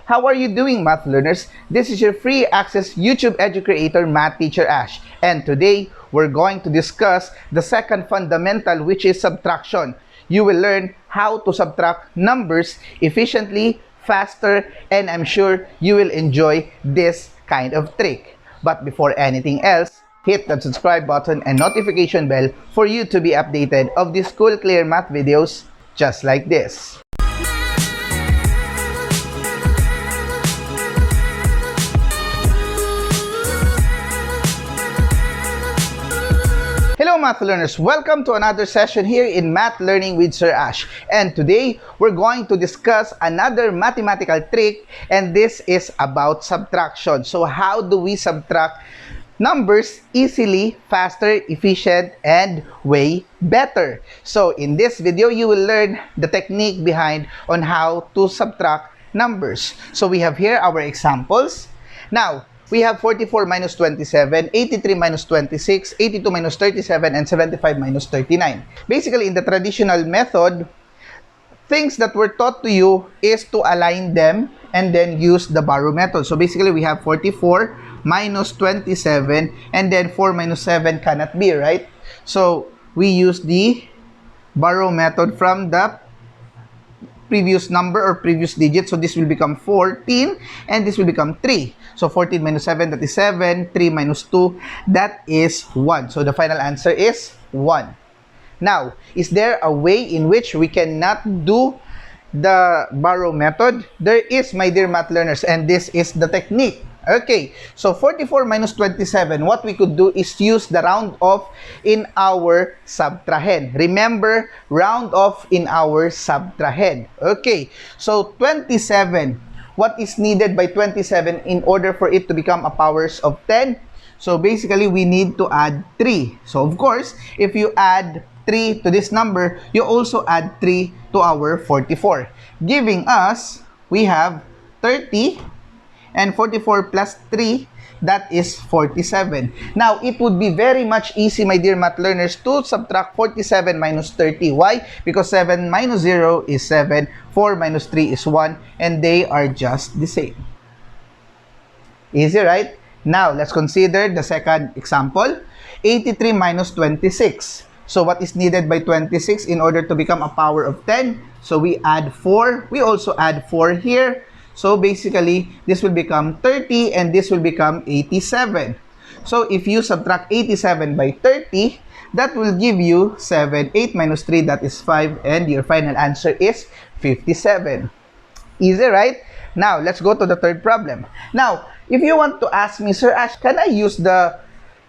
How are you doing, math learners? This is your free access YouTube edu creator, Math Teacher Ash. And today, we're going to discuss the second fundamental, which is subtraction. You will learn how to subtract numbers efficiently, faster, and I'm sure you will enjoy this kind of trick. But before anything else, hit the subscribe button and notification bell for you to be updated of these cool, clear math videos just like this. Hello math learners, welcome to another session here in Math Learning with Sir Ash. And today, we're going to discuss another mathematical trick, and this is about subtraction. So how do we subtract numbers easily, faster, efficient, and way better? So in this video, you will learn the technique behind on how to subtract numbers. So we have here our examples. Now, we have 44 minus 27, 83 minus 26, 82 minus 37, and 75 minus 39. Basically, in the traditional method, things that were taught to you is to align them and then use the borrow method. So basically, we have 44 minus 27, and then 4 minus 7 cannot be, right? So we use the borrow method from the previous number or previous digit. So this will become 14 and this will become 3. So 14 minus 7, that is 7. 3 minus 2, that is 1. So the final answer is 1. Now, is there a way in which we cannot do the borrow method? There is, my dear math learners, and this is the technique. Okay, so 44 minus 27, what we could do is use the round off in our subtrahend. Remember, round off in our subtrahend. Okay, so 27, what is needed by 27 in order for it to become a powers of 10? So basically, we need to add 3. So of course, if you add 3 to this number, you also add 3 to our 44, giving us, we have 30, and 44 plus 3, that is 47. Now, it would be very much easy, my dear math learners, to subtract 47 minus 30. Why? Because 7 minus 0 is 7, 4 minus 3 is 1, and they are just the same. Easy, right? Now, let's consider the second example. 83 minus 26. So, what is needed by 26 in order to become a power of 10? So, we add 4. We also add 4 here. So basically, this will become 30 and this will become 87. So if you subtract 87 by 30, that will give you 7. 8 minus 3, that is 5. And your final answer is 57. Easy, right? Now, let's go to the third problem. Now, if you want to ask me, Sir Ash, can I use the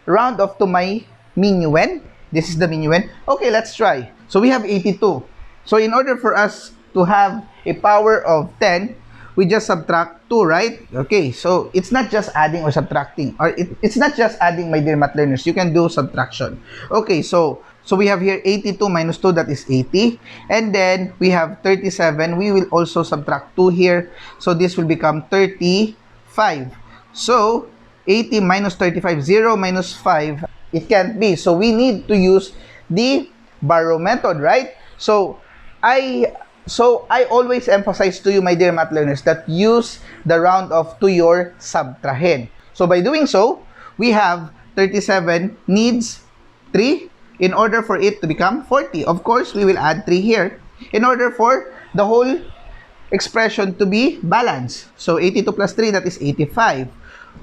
round off to my minuend? This is the minuend. Okay, let's try. So we have 82. So in order for us to have a power of 10, we just subtract 2, right? Okay, so it's not just adding or subtracting, or it's not just adding, my dear math learners. You can do subtraction. Okay, so we have here 82 minus 2, that is 80. And then we have 37. We will also subtract 2 here. So this will become 35. So 80 minus 35, 0 minus 5, it can't be. So we need to use the borrow method, right? So I always emphasize to you, my dear math learners, that use the round off to your subtrahend. So by doing so, we have 37 needs 3 in order for it to become 40. Of course, we will add 3 here in order for the whole expression to be balanced. So 82 plus 3, that is 85.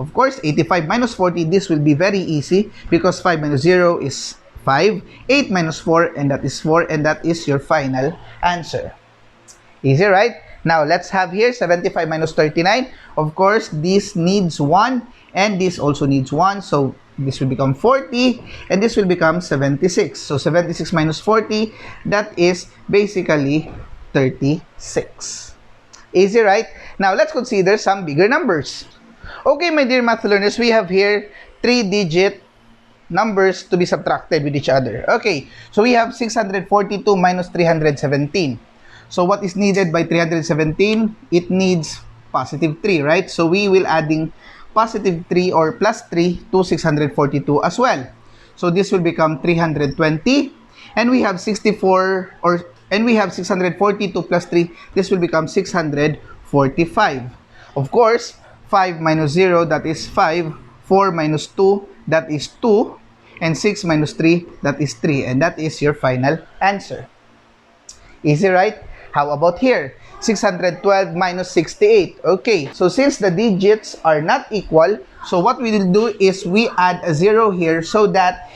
Of course, 85 minus 40, this will be very easy because 5 minus 0 is 5. 8 minus 4, and that is 4, and that is your final answer. Easy, right? Now, let's have here 75 minus 39. Of course, this needs 1, and this also needs 1. So, this will become 40, and this will become 76. So, 76 minus 40, that is basically 36. Easy, right? Now, let's consider some bigger numbers. Okay, my dear math learners, we have here 3-digit numbers to be subtracted with each other. Okay, so we have 642 minus 317. So what is needed by 317? It needs positive 3, right? So we will adding positive 3 or plus 3 to 642 as well. So this will become 320. And we have 642 plus 3. This will become 645. Of course, 5 minus 0, that is 5. 4 minus 2, that is 2. And 6 minus 3, that is 3. And that is your final answer. Easy, right? How about here? 612 minus 68. Okay, so since the digits are not equal, so what we will do is we add a 0 here so that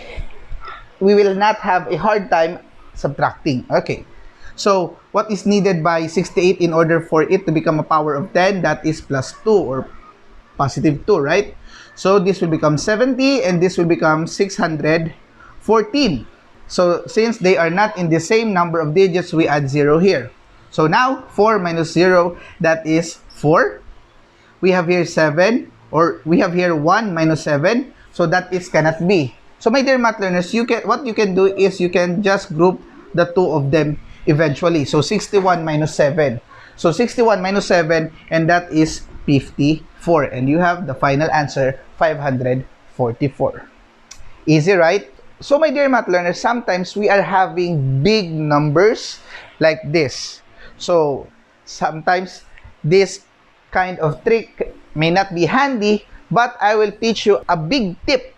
we will not have a hard time subtracting. Okay, so what is needed by 68 in order for it to become a power of 10? That is plus 2 or positive 2, right? So this will become 70 and this will become 614. So since they are not in the same number of digits, we add 0 here. So now 4 minus 0, that is 4. We have here 7, or we have here 1 minus 7, so that is cannot be. So my dear math learners, what you can do is you can just group the two of them eventually. So 61 minus 7. So 61 minus 7, and that is 54. And you have the final answer, 544. Easy, right? So my dear math learners, sometimes we are having big numbers like this. So sometimes this kind of trick may not be handy, but I will teach you a big tip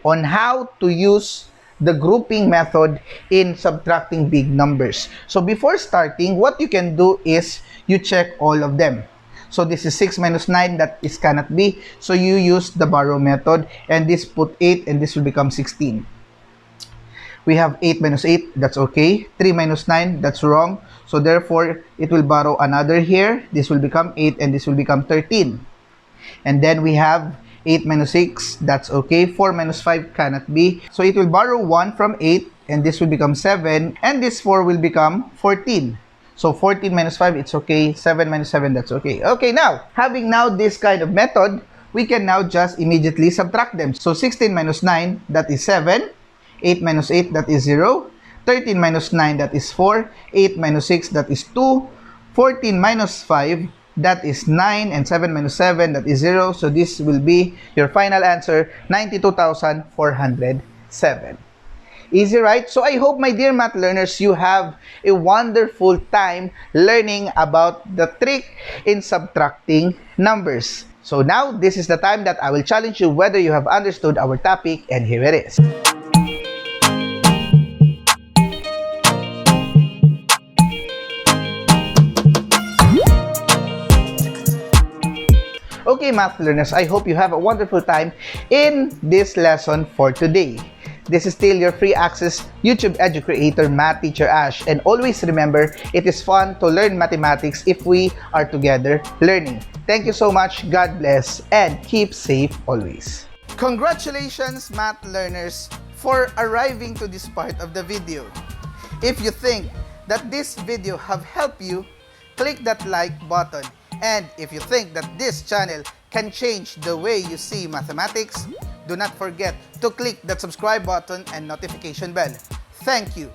on how to use the grouping method in subtracting big numbers. So before starting, what you can do is you check all of them. So this is 6 minus 9, that is cannot be. So you use the borrow method, and this put 8 and this will become 16. We have 8 minus 8, that's okay. 3 minus 9, that's wrong. So therefore, it will borrow another here. This will become 8 and this will become 13. And then we have 8 minus 6, that's okay. 4 minus 5 cannot be. So it will borrow 1 from 8 and this will become 7. And this 4 will become 14. So 14 minus 5, it's okay. 7 minus 7, that's okay. Okay, now, having now this kind of method, we can now just immediately subtract them. So 16 minus 9, that is 7. 8 minus 8, that is 0. 13 minus 9, that is 4. 8 minus 6, that is 2. 14 minus 5, that is 9. And 7 minus 7, that is 0. So this will be your final answer, 92,407. Easy, right? So I hope, my dear math learners, you have a wonderful time learning about the trick in subtracting numbers. So now, this is the time that I will challenge you whether you have understood our topic, and here it is. Okay, math learners, I hope you have a wonderful time in this lesson for today. This is still your free access YouTube edu creator, Math Teacher Ash. And always remember, it is fun to learn mathematics if we are together learning. Thank you so much, God bless, and keep safe always. Congratulations, math learners, for arriving to this part of the video. If you think that this video have helped you, click that like button. And if you think that this channel can change the way you see mathematics, do not forget to click that subscribe button and notification bell. Thank you.